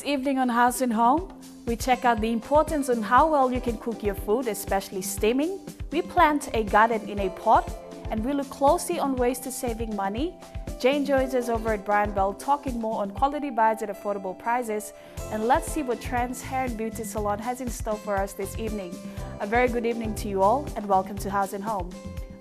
This evening on House Home, we check out the importance on how well you can cook your food, especially steaming. We plant a garden in a pot, and we look closely on ways to saving money. Jane joins us over at Brian Bell talking more on quality buys at affordable prices. And let's see what Trends Hair and Beauty Salon has in store for us this evening. A very good evening to you all and welcome to House Home.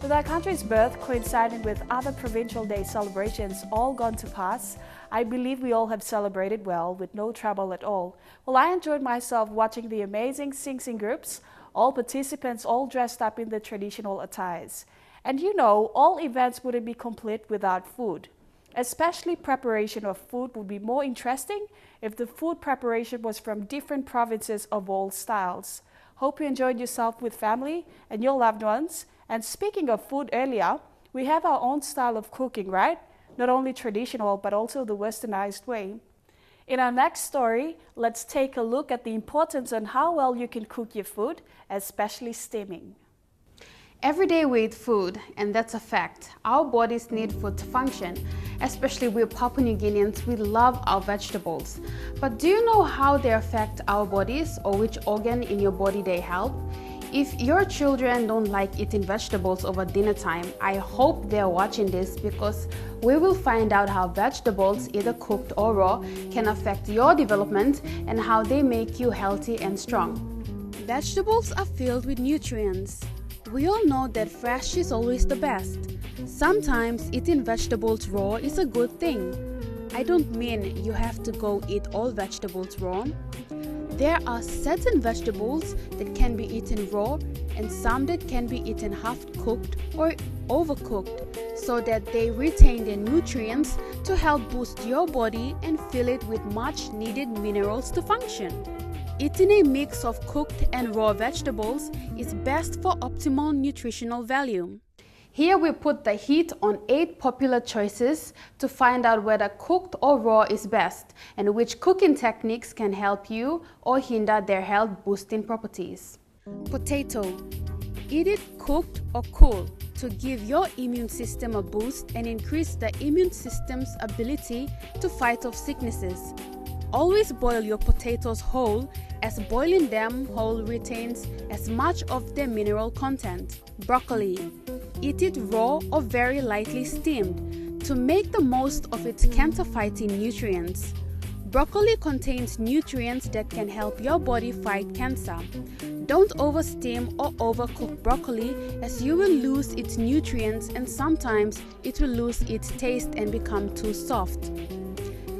With our country's birth coinciding with other Provincial Day celebrations all gone to pass, I believe we all have celebrated well with no trouble at all. Well, I enjoyed myself watching the amazing sing groups, all participants all dressed up in the traditional attires. And you know, all events wouldn't be complete without food. Especially preparation of food would be more interesting if the food preparation was from different provinces of all styles. Hope you enjoyed yourself with family and your loved ones. And speaking of food earlier, we have our own style of cooking, right? Not only traditional, but also the westernized way. In our next story, let's take a look at the importance on how well you can cook your food, especially steaming. Every day we eat food, and that's a fact. Our bodies need food to function. Especially we Papua New Guineans, we love our vegetables. But do you know how they affect our bodies or which organ in your body they help? If your children don't like eating vegetables over dinner time, I hope they're watching this because we will find out how vegetables, either cooked or raw, can affect your development and how they make you healthy and strong. Vegetables are filled with nutrients. We all know that fresh is always the best. Sometimes eating vegetables raw is a good thing. I don't mean you have to go eat all vegetables raw. There are certain vegetables that can be eaten raw and some that can be eaten half-cooked or overcooked so that they retain their nutrients to help boost your body and fill it with much needed minerals to function. Eating a mix of cooked and raw vegetables is best for optimal nutritional value. Here we put the heat on 8 popular choices to find out whether cooked or raw is best and which cooking techniques can help you or hinder their health boosting properties. Potato. Eat it cooked or cool to give your immune system a boost and increase the immune system's ability to fight off sicknesses. Always boil your potatoes whole, as boiling them whole retains as much of their mineral content. Broccoli. Eat it raw or very lightly steamed to make the most of its cancer-fighting nutrients. Broccoli contains nutrients that can help your body fight cancer. Don't oversteam or overcook broccoli, as you will lose its nutrients and sometimes it will lose its taste and become too soft.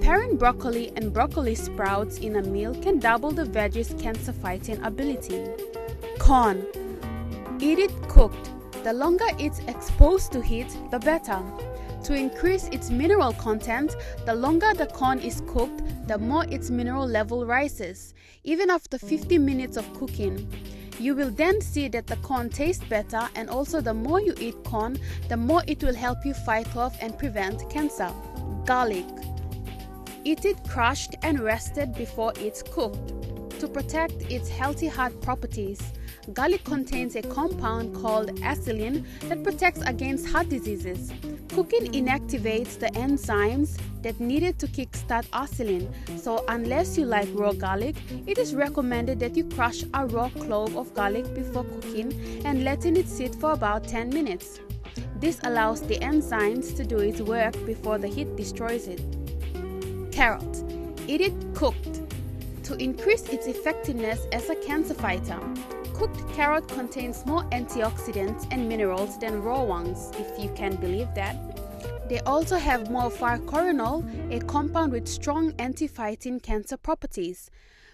Pairing broccoli and broccoli sprouts in a meal can double the veggie's cancer-fighting ability. Corn. Eat it cooked. The longer it's exposed to heat, the better. To increase its mineral content, the longer the corn is cooked, the more its mineral level rises, even after 50 minutes of cooking. You will then see that the corn tastes better, and also the more you eat corn, the more it will help you fight off and prevent cancer. Garlic. Eat it crushed and rested before it's cooked. To protect its healthy heart properties, garlic contains a compound called acetylene that protects against heart diseases. Cooking inactivates the enzymes that needed to kickstart acetylene, so unless you like raw garlic, it is recommended that you crush a raw clove of garlic before cooking and letting it sit for about 10 minutes. This allows the enzymes to do its work before the heat destroys it. Carrot. Eat it cooked to increase its effectiveness as a cancer fighter. Cooked carrot contains more antioxidants and minerals than raw ones, if you can believe that. They also have more phycoronal, a compound with strong anti-fighting cancer properties.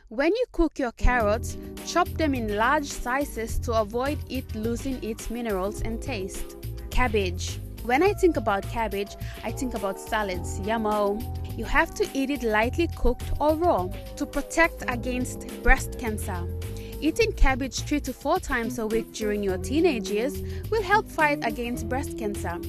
When you cook your carrots, chop them in large sizes to avoid it losing its minerals and taste. Cabbage. When I think about cabbage, I think about salads. Yummo! You have to eat it lightly cooked or raw to protect against breast cancer. Eating cabbage 3 to 4 times a week during your teenage years will help fight against breast cancer.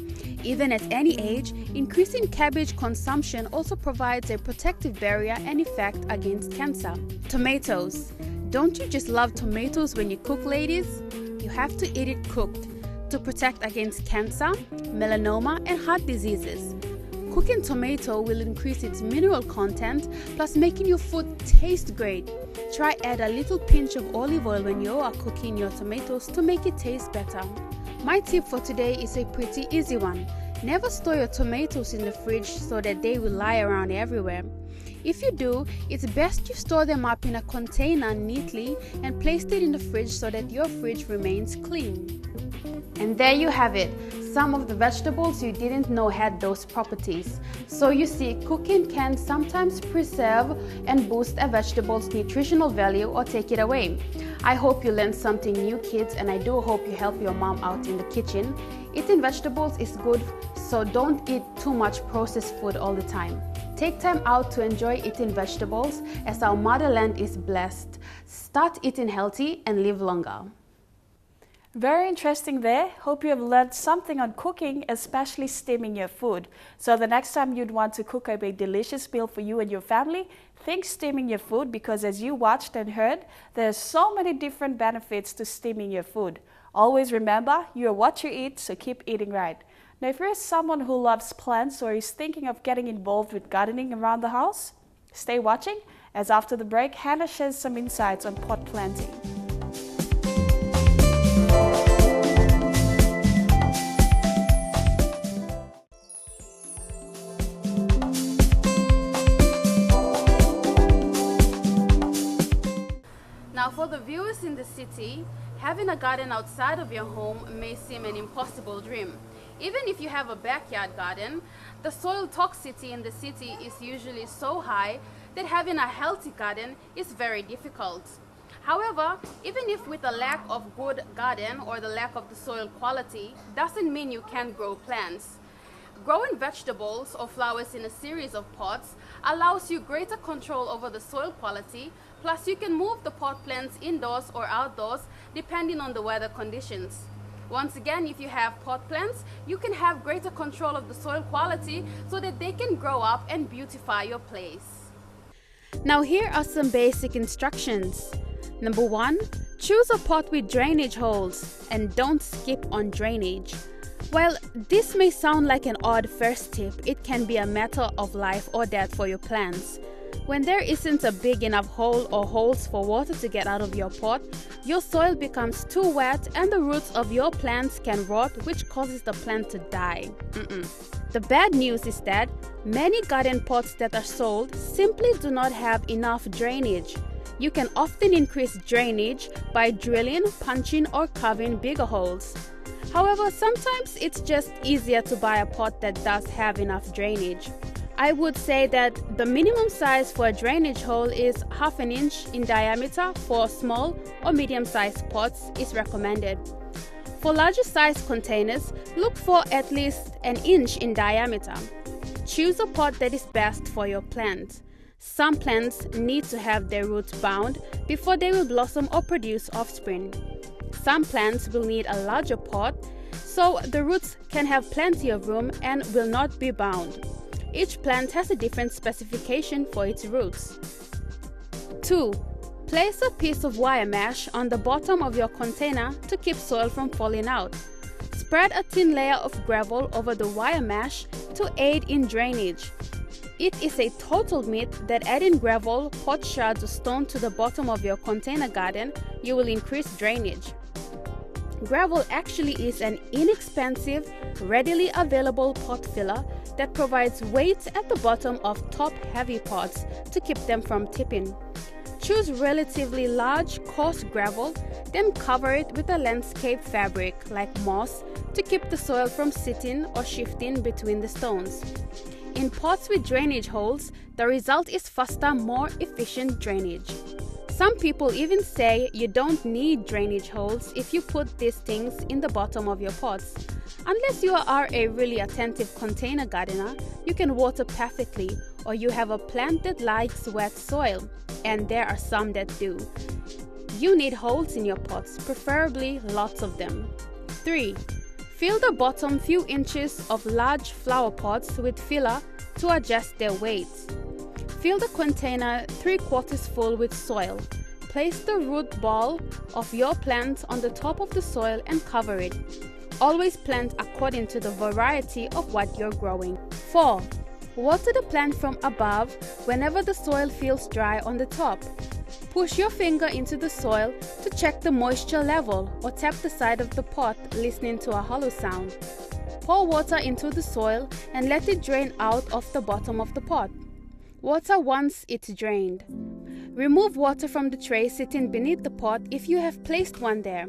Even at any age, increasing cabbage consumption also provides a protective barrier and effect against cancer. Tomatoes. Don't you just love tomatoes when you cook, ladies? You have to eat it cooked to protect against cancer, melanoma, and heart diseases. Cooking tomato will increase its mineral content, plus making your food taste great. Try add a little pinch of olive oil when you are cooking your tomatoes to make it taste better. My tip for today is a pretty easy one. Never store your tomatoes in the fridge so that they will lie around everywhere. If you do, it's best you store them up in a container neatly and place it in the fridge so that your fridge remains clean. And there you have it, some of the vegetables you didn't know had those properties. So you see, cooking can sometimes preserve and boost a vegetable's nutritional value or take it away. I hope you learned something new, kids, and I do hope you help your mom out in the kitchen. Eating vegetables is good, so don't eat too much processed food all the time. Take time out to enjoy eating vegetables, as our motherland is blessed. Start eating healthy and live longer. Very interesting there. Hope you have learned something on cooking, especially steaming your food. So the next time you'd want to cook up a delicious meal for you and your family, think steaming your food, because as you watched and heard, there are so many different benefits to steaming your food. Always remember, you are what you eat, so keep eating right. Now, if you're someone who loves plants or is thinking of getting involved with gardening around the house, stay watching, as after the break, Hannah shares some insights on pot planting. Now, for the viewers in the city, having a garden outside of your home may seem an impossible dream. Even if you have a backyard garden, the soil toxicity in the city is usually so high that having a healthy garden is very difficult. However, even if with a lack of good garden or the lack of the soil quality, doesn't mean you can't grow plants. Growing vegetables or flowers in a series of pots allows you greater control over the soil quality, plus you can move the pot plants indoors or outdoors depending on the weather conditions. Once again, if you have pot plants, you can have greater control of the soil quality so that they can grow up and beautify your place. Now here are some basic instructions. Number 1, choose a pot with drainage holes and don't skip on drainage. While this may sound like an odd first tip, it can be a matter of life or death for your plants. When there isn't a big enough hole or holes for water to get out of your pot, your soil becomes too wet and the roots of your plants can rot, which causes the plant to die. The bad news is that many garden pots that are sold simply do not have enough drainage. You can often increase drainage by drilling, punching, or carving bigger holes. However, sometimes it's just easier to buy a pot that does have enough drainage. I would say that the minimum size for a drainage hole is 1/2 inch in diameter for small or medium-sized pots is recommended. For larger size containers, look for at least 1 inch in diameter. Choose a pot that is best for your plant. Some plants need to have their roots bound before they will blossom or produce offspring. Some plants will need a larger pot, so the roots can have plenty of room and will not be bound. Each plant has a different specification for its roots. 2. Place a piece of wire mesh on the bottom of your container to keep soil from falling out. Spread a thin layer of gravel over the wire mesh to aid in drainage. It is a total myth that adding gravel, pot shards, or stone to the bottom of your container garden, you will increase drainage. Gravel actually is an inexpensive, readily available pot filler that provides weight at the bottom of top-heavy pots to keep them from tipping. Choose relatively large, coarse gravel, then cover it with a landscape fabric like moss to keep the soil from sitting or shifting between the stones. In pots with drainage holes, the result is faster, more efficient drainage. Some people even say you don't need drainage holes if you put these things in the bottom of your pots. Unless you are a really attentive container gardener, you can water perfectly, or you have a plant that likes wet soil, and there are some that do. You need holes in your pots, preferably lots of them. 3. Fill the bottom few inches of large flower pots with filler to adjust their weights. Fill the container 3/4 full with soil. Place the root ball of your plant on the top of the soil and cover it. Always plant according to the variety of what you're growing. 4. Water the plant from above whenever the soil feels dry on the top. Push your finger into the soil to check the moisture level or tap the side of the pot, listening to a hollow sound. Pour water into the soil and let it drain out of the bottom of the pot. Water once it's drained. Remove water from the tray sitting beneath the pot if you have placed one there.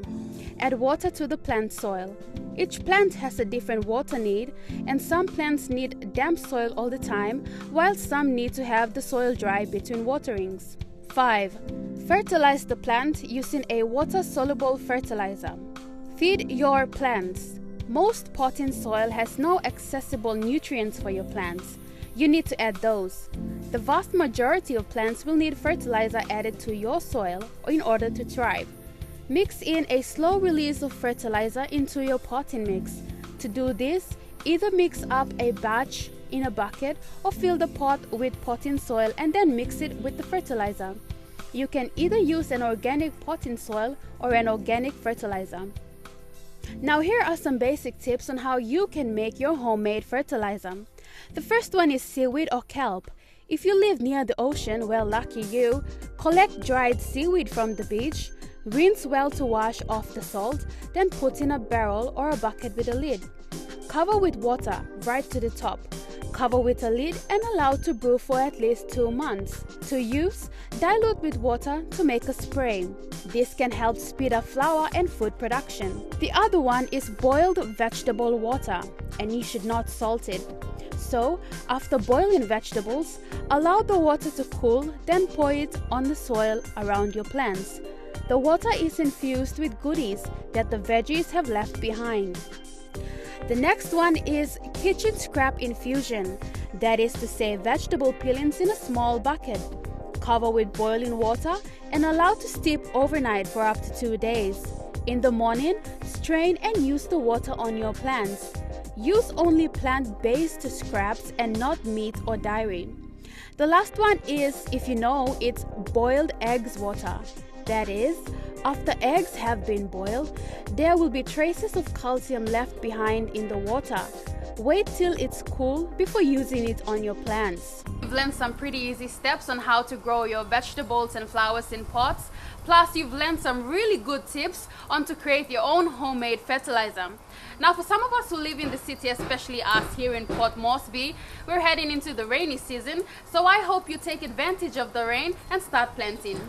Add water to the plant soil. Each plant has a different water need, and some plants need damp soil all the time, while some need to have the soil dry between waterings. 5. Fertilize the plant using a water-soluble fertilizer. Feed your plants. Most potting soil has no accessible nutrients for your plants. You need to add those. The vast majority of plants will need fertilizer added to your soil in order to thrive. Mix in a slow release of fertilizer into your potting mix. To do this, either mix up a batch in a bucket or fill the pot with potting soil and then mix it with the fertilizer. You can either use an organic potting soil or an organic fertilizer. Now here are some basic tips on how you can make your homemade fertilizer. The first one is seaweed or kelp. If you live near the ocean, well, lucky you. Collect dried seaweed from the beach. Rinse well to wash off the salt, then put in a barrel or a bucket with a lid. Cover with water right to the top. Cover with a lid and allow to brew for at least 2 months. To use, dilute with water to make a spray. This can help speed up flour and food production. The other one is boiled vegetable water, and you should not salt it. So, after boiling vegetables, allow the water to cool, then pour it on the soil around your plants. The water is infused with goodies that the veggies have left behind. The next one is kitchen scrap infusion, that is to say vegetable peelings in a small bucket. Cover with boiling water and allow to steep overnight for up to 2 days. In the morning, strain and use the water on your plants. Use only plant-based scraps and not meat or dairy. The last one is, if you know, it's boiled eggs water. That is, after eggs have been boiled, there will be traces of calcium left behind in the water. Wait till it's cool before using it on your plants. You've learned some pretty easy steps on how to grow your vegetables and flowers in pots. Plus, you've learned some really good tips on to create your own homemade fertilizer. Now, for some of us who live in the city, especially us here in Port Moresby, we're heading into the rainy season, so I hope you take advantage of the rain and start planting.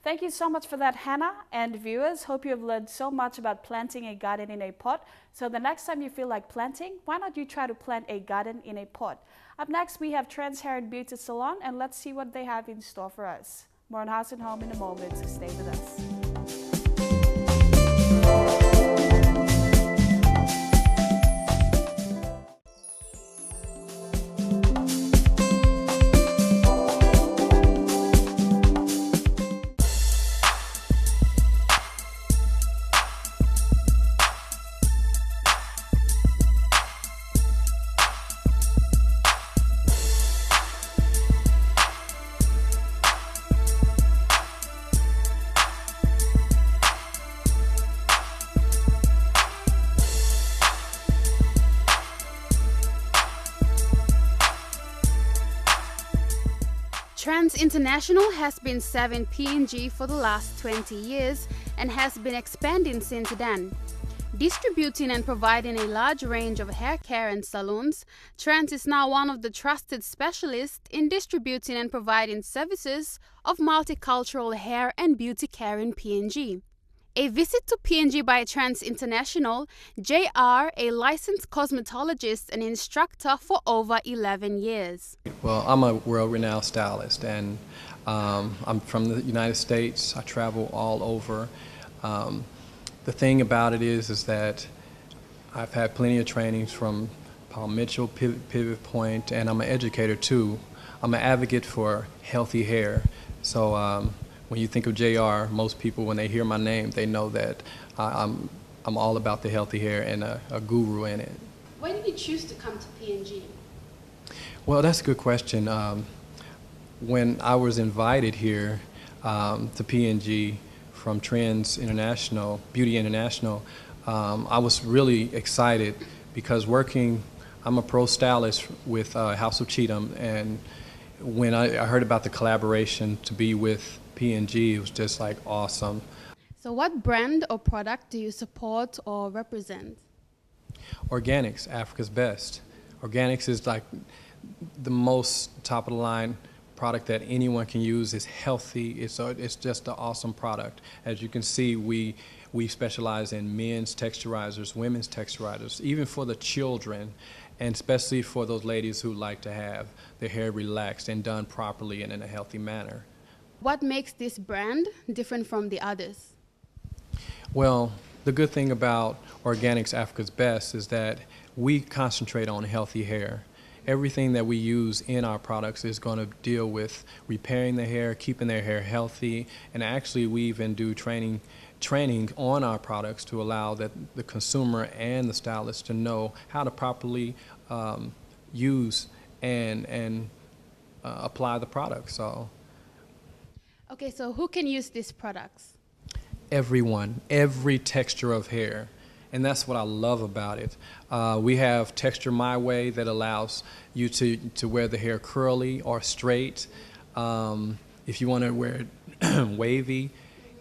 Thank you so much for that, Hannah. And viewers, hope you have learned so much about planting a garden in a pot. So the next time you feel like planting, why not you try to plant a garden in a pot? Up next, we have Trans Hair and Beauty Salon, and let's see what they have in store for us. More on Haus Home in a moment, so stay with us. Trans International has been serving PNG for the last 20 years and has been expanding since then. Distributing and providing a large range of hair care and salons, Trans is now one of the trusted specialists in distributing and providing services of multicultural hair and beauty care in PNG. A visit to PNG by Trans International, JR, a licensed cosmetologist and instructor for over 11 years. Well, I'm a world-renowned stylist, and I'm from the United States. I travel all over. The thing about it is that I've had plenty of trainings from Paul Mitchell, Pivot Point, and I'm an educator too. I'm an advocate for healthy hair. So when you think of JR, most people, when they hear my name, they know that I'm all about the healthy hair and a guru in it. Why did you choose to come to PNG? Well, that's a good question. When I was invited here to PNG from Trends International, Beauty International, I was really excited because working I'm a pro stylist with House of Cheatham, and when I heard about the collaboration to be with P&G, it was just like awesome. So what brand or product do you support or represent? Organics, Africa's best. Organics is like the most top of the line product that anyone can use. It's healthy. It's just an awesome product. As you can see, we specialize in men's texturizers, women's texturizers, even for the children, and especially for those ladies who like to have their hair relaxed and done properly and in a healthy manner. What makes this brand different from the others? Well, the good thing about Organics Africa's Best is that we concentrate on healthy hair. Everything that we use in our products is going to deal with repairing the hair, keeping their hair healthy, and actually we even do training on our products to allow that the consumer and the stylist to know how to properly use and apply the product. So, okay, so who can use these products? Everyone, every texture of hair. And that's what I love about it. We have Texture My Way that allows you to wear the hair curly or straight. If you want to wear it wavy,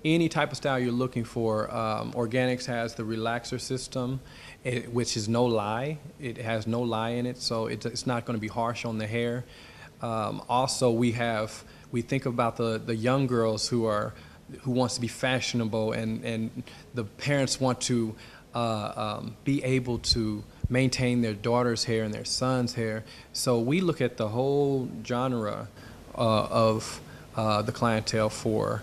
any type of style you're looking for, Organics has the relaxer system, which is no lye. It has no lye in it, so it's not going to be harsh on the hair. Also, we think about the young girls who wants to be fashionable, and the parents want to be able to maintain their daughter's hair and their son's hair. So we look at the whole genre of the clientele for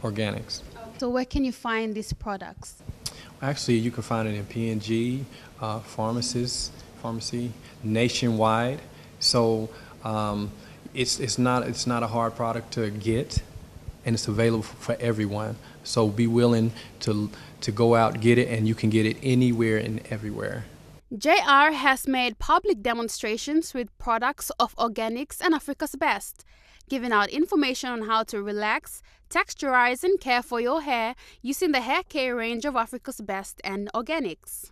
organics. So where can you find these products? Actually, you can find it in P&G, pharmacy, nationwide. So it's not a hard product to get, and it's available for everyone. So be willing to go out, get it, and you can get it anywhere and everywhere. JR has made public demonstrations with products of Organics and Africa's Best, giving out information on how to relax, texturize, and care for your hair using the hair care range of Africa's Best and Organics.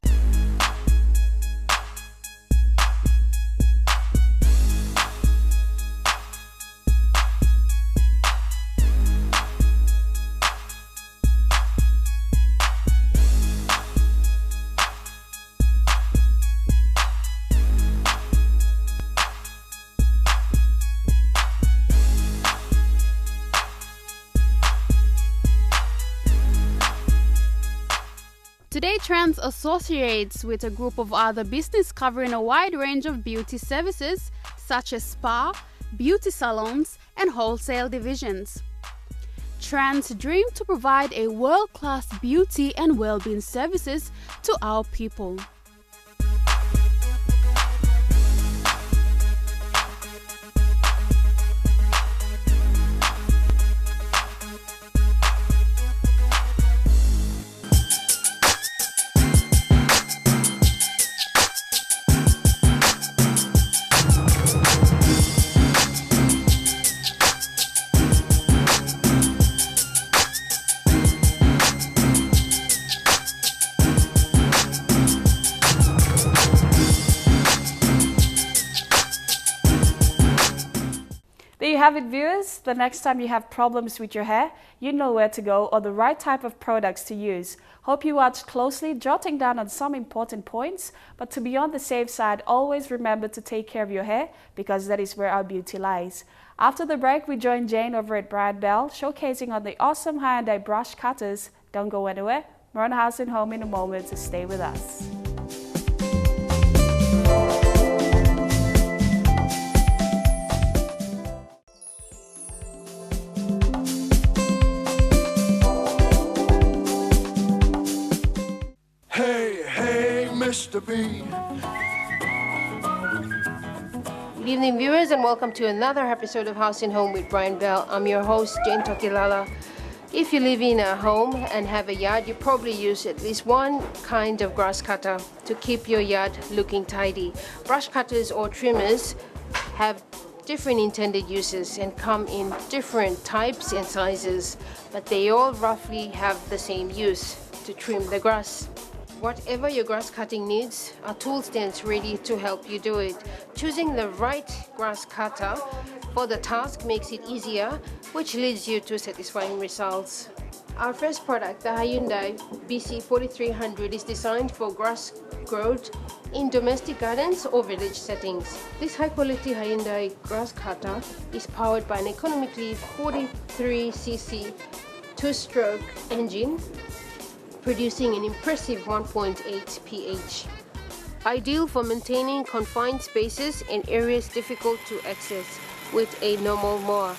Today Trends associates with a group of other businesses covering a wide range of beauty services such as spa, beauty salons, and wholesale divisions. Trends dream to provide a world-class beauty and well-being services to our people. There you have it, viewers. The next time you have problems with your hair, you know where to go or the right type of products to use. Hope you watched closely, jotting down on some important points. But to be on the safe side, always remember to take care of your hair, because that is where our beauty lies. After the break, we join Jane over at Brian Bell, showcasing on the awesome high-end brush cutters. Don't go anywhere. We're on House and Home in a moment, so stay with us. Mr. B. Good evening, viewers, and welcome to another episode of House and Home with Brian Bell. I'm your host, Jane Tokilala. If you live in a home and have a yard, you probably use at least one kind of grass cutter to keep your yard looking tidy. Brush cutters or trimmers have different intended uses and come in different types and sizes, but they all roughly have the same use: to trim the grass. Whatever your grass cutting needs, our tool stands ready to help you do it. Choosing the right grass cutter for the task makes it easier, which leads you to satisfying results. Our first product, the Hyundai BC4300, is designed for grass growth in domestic gardens or village settings. This high-quality Hyundai grass cutter is powered by an economically 43cc two-stroke engine, producing an impressive 1.8 pH. Ideal for maintaining confined spaces and areas difficult to access with a normal mower.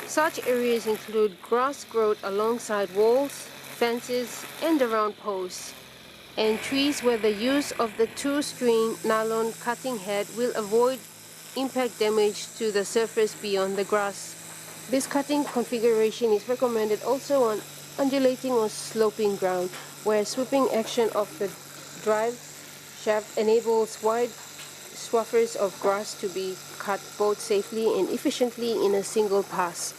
Such areas include grass growth alongside walls, fences, and around posts, and trees where the use of the two-string nylon cutting head will avoid impact damage to the surface beyond the grass. This cutting configuration is recommended also on undulating or sloping ground, where sweeping action of the drive shaft enables wide swaths of grass to be cut both safely and efficiently in a single pass.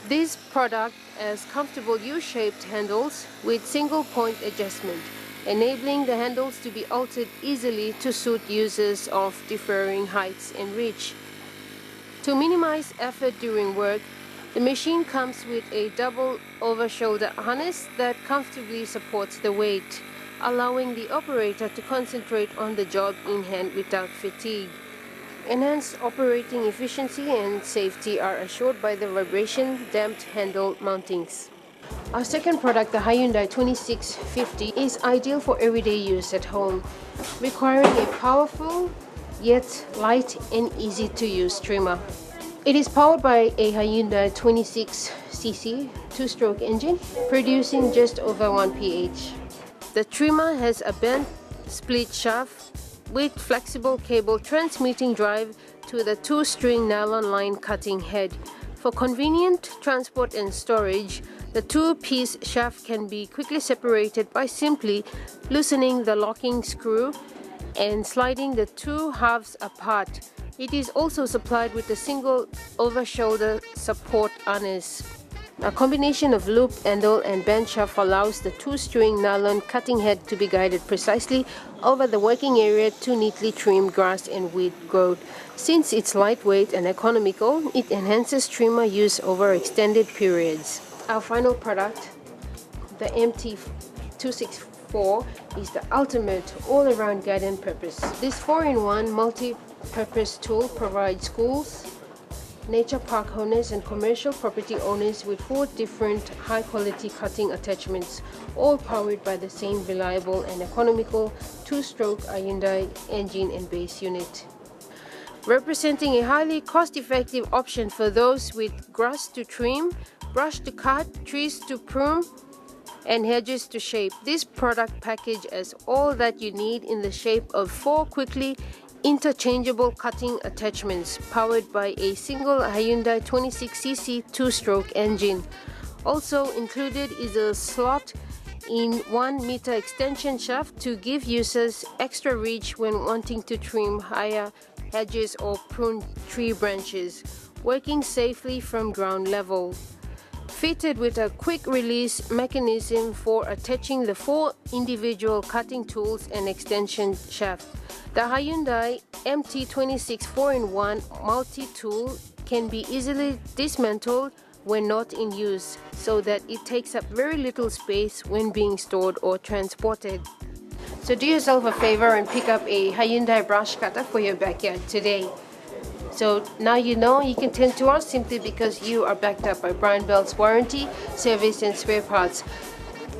This product has comfortable U-shaped handles with single point adjustment, enabling the handles to be altered easily to suit users of differing heights and reach. To minimize effort during work, the machine comes with a double over-shoulder harness that comfortably supports the weight, allowing the operator to concentrate on the job in hand without fatigue. Enhanced operating efficiency and safety are assured by the vibration-damped handle mountings. Our second product, the Hyundai 2650, is ideal for everyday use at home, requiring a powerful yet light and easy-to-use trimmer. It is powered by a Hyundai 26cc two-stroke engine, producing just over 1 pH. The trimmer has a bent split shaft with flexible cable transmitting drive to the two-string nylon line cutting head. For convenient transport and storage, the two-piece shaft can be quickly separated by simply loosening the locking screw and sliding the two halves apart. It is also supplied with a single over-shoulder support harness. A combination of loop, handle, and bend shaft allows the two-string nylon cutting head to be guided precisely over the working area to neatly trim grass and weed growth. Since it's lightweight and economical, it enhances trimmer use over extended periods. Our final product, the EMTV is the ultimate all-around garden purpose. This 4-in-1 multi-purpose tool provides schools, nature park owners and commercial property owners with 4 different high-quality cutting attachments, all powered by the same reliable and economical two-stroke Hyundai engine and base unit. Representing a highly cost-effective option for those with grass to trim, brush to cut, trees to prune, and hedges to shape. This product package has all that you need in the shape of 4 quickly interchangeable cutting attachments powered by a single Hyundai 26cc two-stroke engine. Also included is a slot in 1-meter extension shaft to give users extra reach when wanting to trim higher hedges or prune tree branches, working safely from ground level. Fitted with a quick release mechanism for attaching the 4 individual cutting tools and extension shaft. The Hyundai MT26 4-in-1 multi-tool can be easily dismantled when not in use, so that it takes up very little space when being stored or transported. So do yourself a favor and pick up a Hyundai brush cutter for your backyard today. So now you know you can turn to us simply because you are backed up by Brian Bell's warranty, service and spare parts.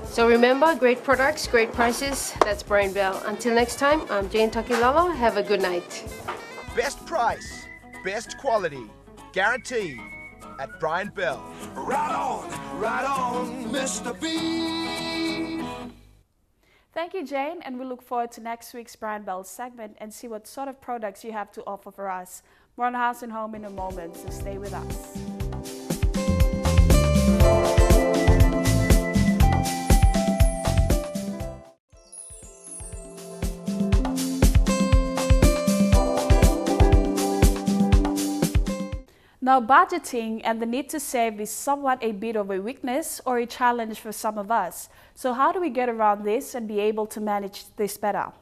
So remember, great products, great prices. That's Brian Bell. Until next time, I'm Jane Takilala. Have a good night. Best price, best quality, guaranteed at Brian Bell. Right on, Mr. B. Thank you, Jane, and we look forward to next week's Brian Bell segment and see what sort of products you have to offer for us. More on House and Home in a moment, so stay with us. Now, budgeting and the need to save is somewhat a bit of a weakness or a challenge for some of us. So how do we get around this and be able to manage this better?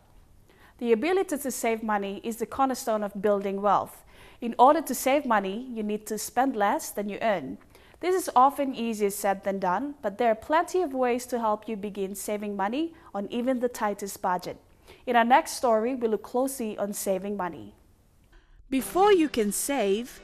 The ability to save money is the cornerstone of building wealth. In order to save money, you need to spend less than you earn. This is often easier said than done, but there are plenty of ways to help you begin saving money on even the tightest budget. In our next story, we look closely on saving money. Before you can save,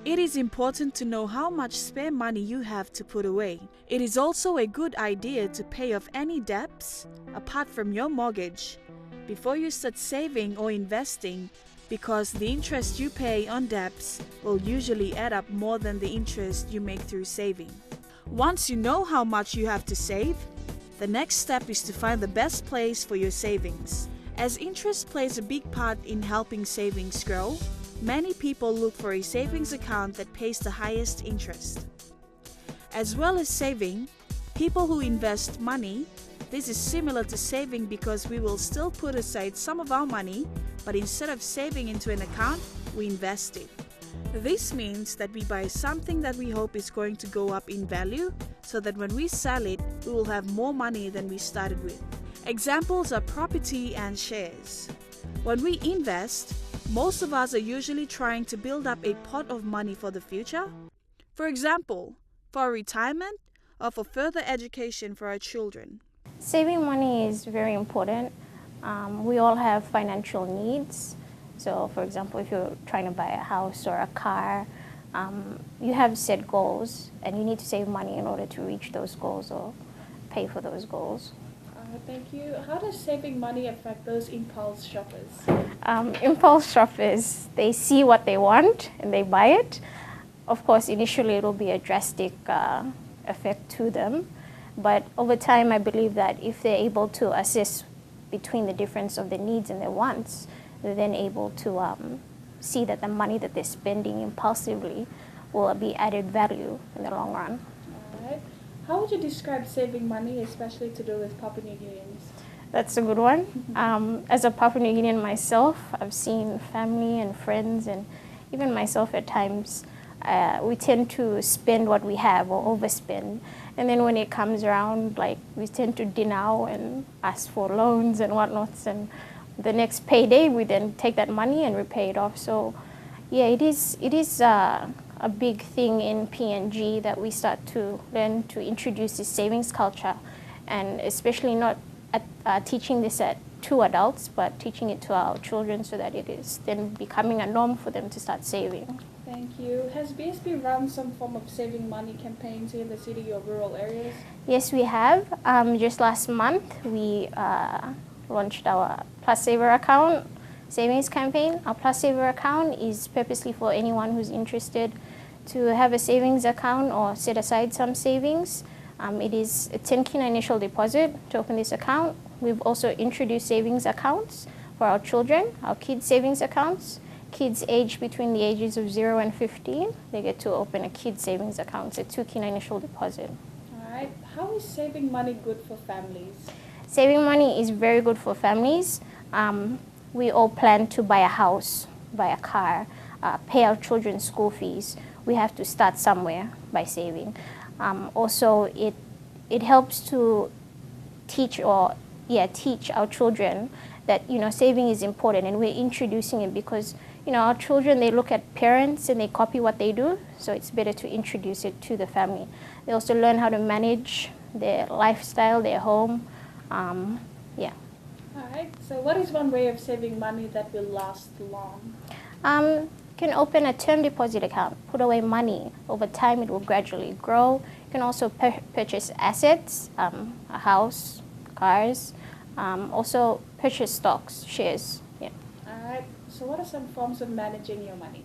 it is important to know how much spare money you have to put away. It is also a good idea to pay off any debts apart from your mortgage before you start saving or investing, because the interest you pay on debts will usually add up more than the interest you make through saving. Once you know how much you have to save, the next step is to find the best place for your savings. As interest plays a big part in helping savings grow, many people look for a savings account that pays the highest interest. As well as saving, people who invest money, this is similar to saving because we will still put aside some of our money, but instead of saving into an account, we invest it. This means that we buy something that we hope is going to go up in value, so that when we sell it, we will have more money than we started with. Examples are property and shares. When we invest, most of us are usually trying to build up a pot of money for the future. For example, for retirement or for further education for our children. Saving money is very important. We all have financial needs. So, for example, if you're trying to buy a house or a car, you have set goals and you need to save money in order to reach those goals or pay for those goals. Thank you. How does saving money affect those impulse shoppers? Impulse shoppers, they see what they want and they buy it. Of course, initially it will be a drastic effect to them. But over time, I believe that if they're able to assess between the difference of their needs and their wants, they're then able to see that the money that they're spending impulsively will be added value in the long run. All right. How would you describe saving money, especially to do with Papua New Guineans? That's a good one. As a Papua New Guinean myself, I've seen family and friends and even myself at times, we tend to spend what we have or overspend. And then when it comes around, like, we tend to deny and ask for loans and whatnots. And the next payday, we then take that money and repay it off. So, yeah, it is a big thing in PNG that we start to learn to introduce this savings culture, and especially not teaching this to adults, but teaching it to our children so that it is then becoming a norm for them to start saving. Thank you. Has BSP run some form of saving money campaigns in the city or rural areas? Yes, we have. Just last month, we launched our Plus Saver account savings campaign. Our Plus Saver account is purposely for anyone who's interested to have a savings account or set aside some savings. It is a 10 kina initial deposit to open this account. We've also introduced savings accounts for our children, our kids' savings accounts. Kids aged between the ages of 0 and 15, they get to open a kids' savings account. It's a 2 kina initial deposit. All right. How is saving money good for families? Saving money is very good for families. We all plan to buy a house, buy a car, pay our children's school fees. We have to start somewhere by saving. Also, it helps to teach our children that, saving is important, and we're introducing it because, our children, they look at parents and they copy what they do, so it's better to introduce it to the family. They also learn how to manage their lifestyle, their home. Yeah. All right. So what is one way of saving money that will last long? You can open a term deposit account, put away money. Over time, it will gradually grow. You can also purchase assets, a house, cars, also purchase stocks, shares. Yeah. All right. So what are some forms of managing your money?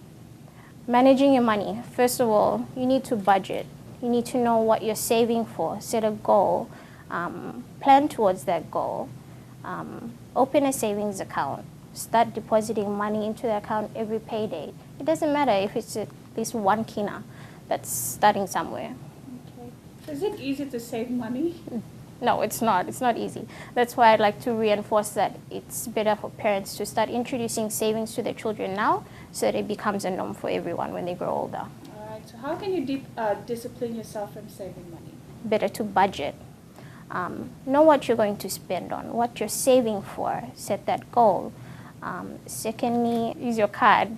Managing your money. First of all, you need to budget. You need to know what you're saving for. Set a goal. Plan towards that goal. Open a savings account. Start depositing money into the account every payday. It doesn't matter if it's at least 1 kina. That's starting somewhere. Okay. So is it easy to save money? No, it's not. It's not easy. That's why I'd like to reinforce that it's better for parents to start introducing savings to their children now so that it becomes a norm for everyone when they grow older. All So how can you discipline yourself from saving money? Better to budget. Know what you're going to spend on, what you're saving for, set that goal. Secondly, use your card.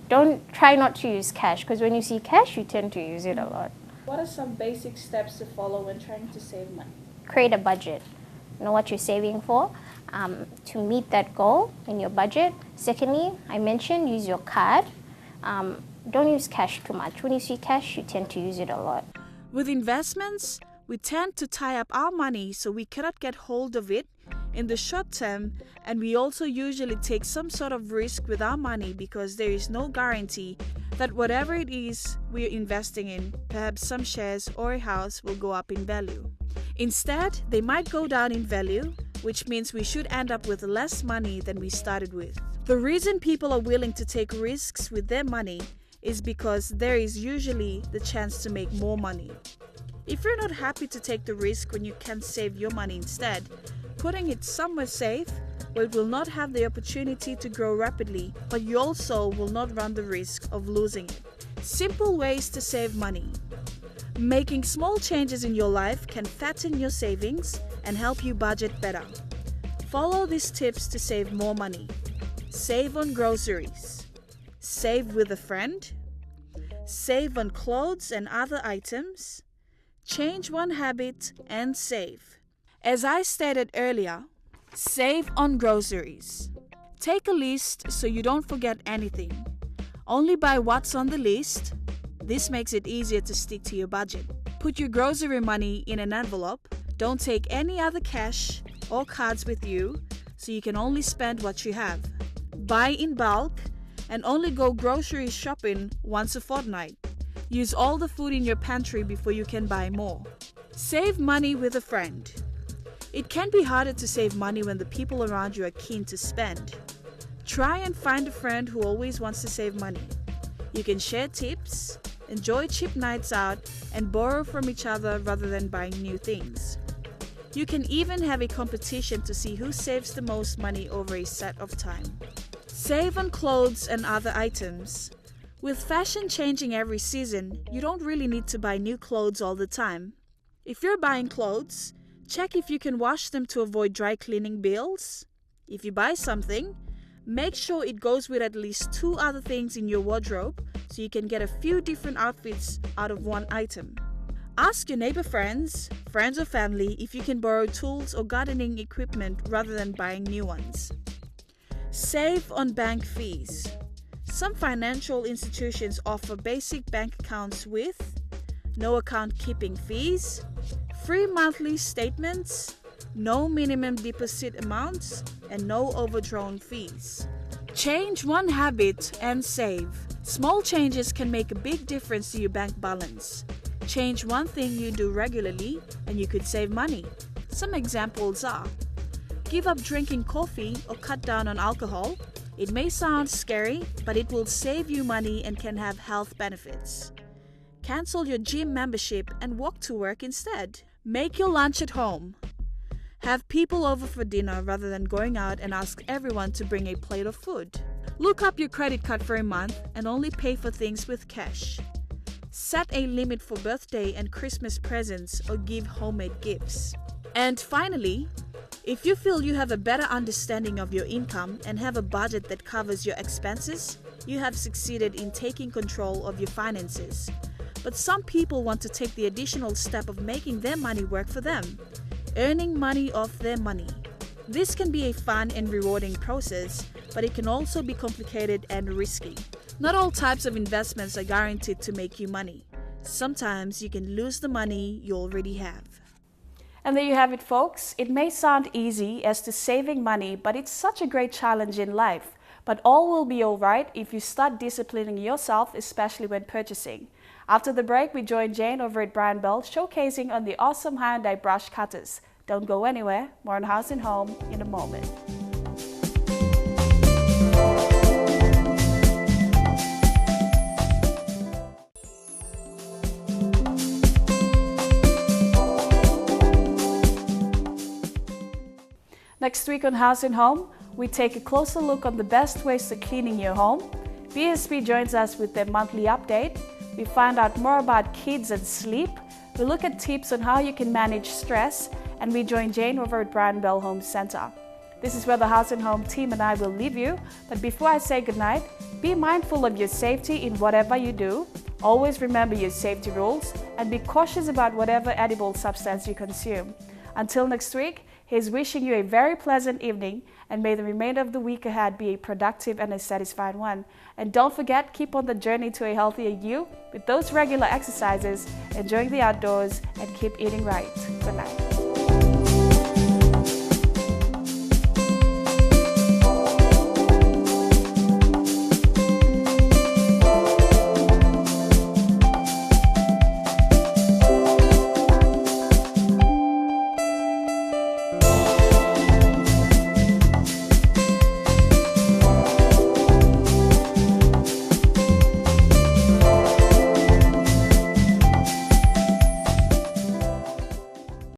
Try not to use cash, because when you see cash, you tend to use it a lot. What are some basic steps to follow when trying to save money? Create a budget. Know what you're saving for to meet that goal in your budget. Secondly, I mentioned use your card. Don't use cash too much. When you see cash, you tend to use it a lot. With investments, we tend to tie up our money so we cannot get hold of it in the short term, and we also usually take some sort of risk with our money because there is no guarantee that whatever it is we're investing in, perhaps some shares or a house, will go up in value. Instead, they might go down in value, which means we should end up with less money than we started with. The reason people are willing to take risks with their money is because there is usually the chance to make more money. If you're not happy to take the risk when you can save your money instead, putting it somewhere safe where it will not have the opportunity to grow rapidly, but you also will not run the risk of losing it. Simple ways to save money. Making small changes in your life can fatten your savings and help you budget better. Follow these tips to save more money. Save on groceries. Save with a friend. Save on clothes and other items. Change one habit and save. As I stated earlier, save on groceries. Take a list so you don't forget anything. Only buy what's on the list. This makes it easier to stick to your budget. Put your grocery money in an envelope. Don't take any other cash or cards with you, so you can only spend what you have. Buy in bulk and only go grocery shopping once a fortnight. Use all the food in your pantry before you can buy more. Save money with a friend. It can be harder to save money when the people around you are keen to spend. Try and find a friend who always wants to save money. You can share tips, enjoy cheap nights out, and borrow from each other rather than buying new things. You can even have a competition to see who saves the most money over a set of time. Save on clothes and other items. With fashion changing every season, you don't really need to buy new clothes all the time. If you're buying clothes, check if you can wash them to avoid dry cleaning bills. If you buy something, make sure it goes with at least 2 other things in your wardrobe so you can get a few different outfits out of one item. Ask your neighbor friends or family if you can borrow tools or gardening equipment rather than buying new ones. Save on bank fees. Some financial institutions offer basic bank accounts with no account keeping fees, free monthly statements, no minimum deposit amounts, and no overdrawn fees. Change one habit and save. Small changes can make a big difference to your bank balance. Change one thing you do regularly and you could save money. Some examples are: give up drinking coffee or cut down on alcohol. It may sound scary, but it will save you money and can have health benefits. Cancel your gym membership and walk to work instead. Make your lunch at home. Have people over for dinner rather than going out and ask everyone to bring a plate of food. Look up your credit card for a month and only pay for things with cash. Set a limit for birthday and Christmas presents or give homemade gifts. And finally, if you feel you have a better understanding of your income and have a budget that covers your expenses, you have succeeded in taking control of your finances. But some people want to take the additional step of making their money work for them, earning money off their money. This can be a fun and rewarding process, but it can also be complicated and risky. Not all types of investments are guaranteed to make you money. Sometimes you can lose the money you already have. And there you have it, folks. It may sound easy as to saving money, but it's such a great challenge in life. But all will be all right if you start disciplining yourself, especially when purchasing. After the break, we join Jane over at Brian Bell, showcasing on the awesome Hyundai brush cutters. Don't go anywhere. More on House and Home in a moment. Next week on House and Home, we take a closer look on the best ways to cleaning your home. BSB joins us with their monthly update. We find out more about kids and sleep. We look at tips on how you can manage stress, and we join Jane over at Brian Bell Home Center. This is where the House and Home team and I will leave you. But before I say goodnight, be mindful of your safety in whatever you do. Always remember your safety rules and be cautious about whatever edible substance you consume. Until next week, he's wishing you a very pleasant evening, and may the remainder of the week ahead be a productive and a satisfied one. And don't forget, keep on the journey to a healthier you with those regular exercises, enjoying the outdoors, and keep eating right. Good night.